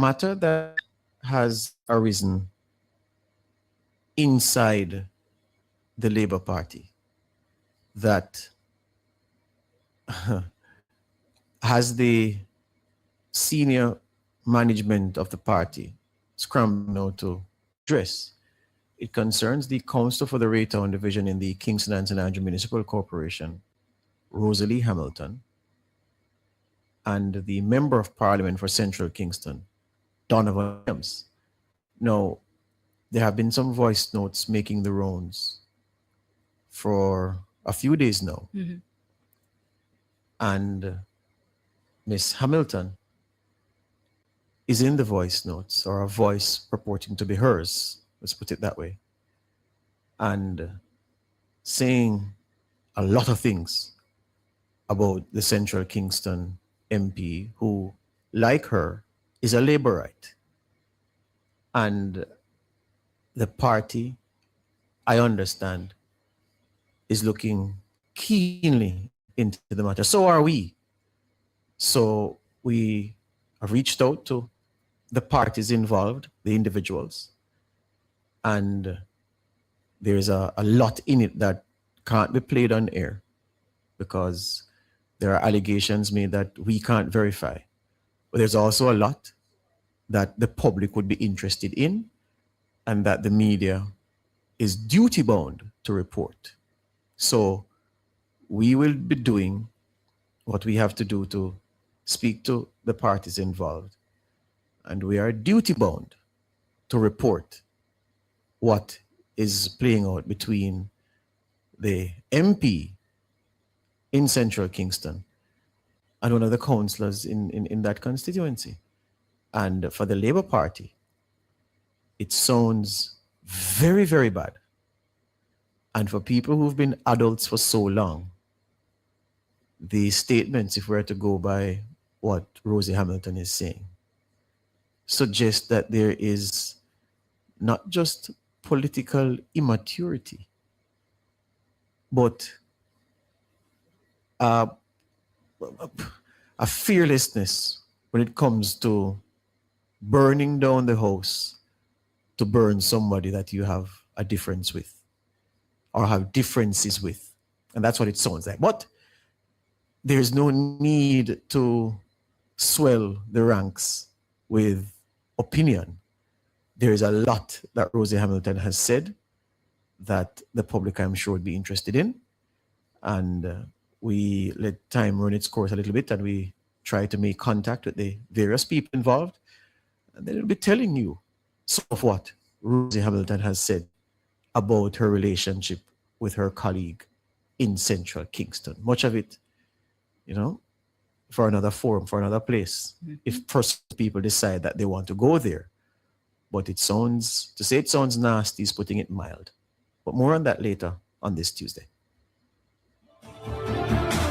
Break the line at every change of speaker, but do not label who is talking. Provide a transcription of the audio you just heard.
matter that has arisen inside the Labour Party that has the senior management of the party scrambling now to address. It concerns the Councillor for the Raytown Division in the Kingston and St. Andrew Municipal Corporation, Rosalie Hamilton, and the Member of Parliament for Central Kingston, Donovan Williams. Now, there have been some voice notes making the rounds for a few days now. And Miss Hamilton is in the voice notes, or a voice purporting to be hers, let's put it that way, and saying a lot of things about the Central Kingston MP, who, like her, is a Labourite. And the party, I understand, is looking keenly into the matter. So are we. So we have reached out to the parties involved, the individuals, and there's a lot in it that can't be played on air because there are allegations made that we can't verify. But there's also a lot that the public would be interested in and that the media is duty bound to report. So we will be doing what we have to do to speak to the parties involved. And we are duty bound to report what is playing out between the MP in Central Kingston and one of the councillors in that constituency. And for the Labour Party, it sounds very, very bad. And for people who've been adults for so long, the statements, if we're to go by what Rosie Hamilton is saying, suggest that there is not just political immaturity, but a fearlessness when it comes to burning down the house to burn somebody that you have a difference with or have differences with. And that's what it sounds like. But there's no need to swell the ranks with opinion. There is a lot that Rosie Hamilton has said that the public, I'm sure, would be interested in. And we let time run its course a little bit and we try to make contact with the various people involved. And then it'll be telling you some of what Rosie Hamilton has said about her relationship with her colleague in Central Kingston. Much of it, you know, for another forum, for another place. If first people decide that they want to go there. But it sounds, to say it sounds nasty is putting it mild. But more on that later on this Tuesday.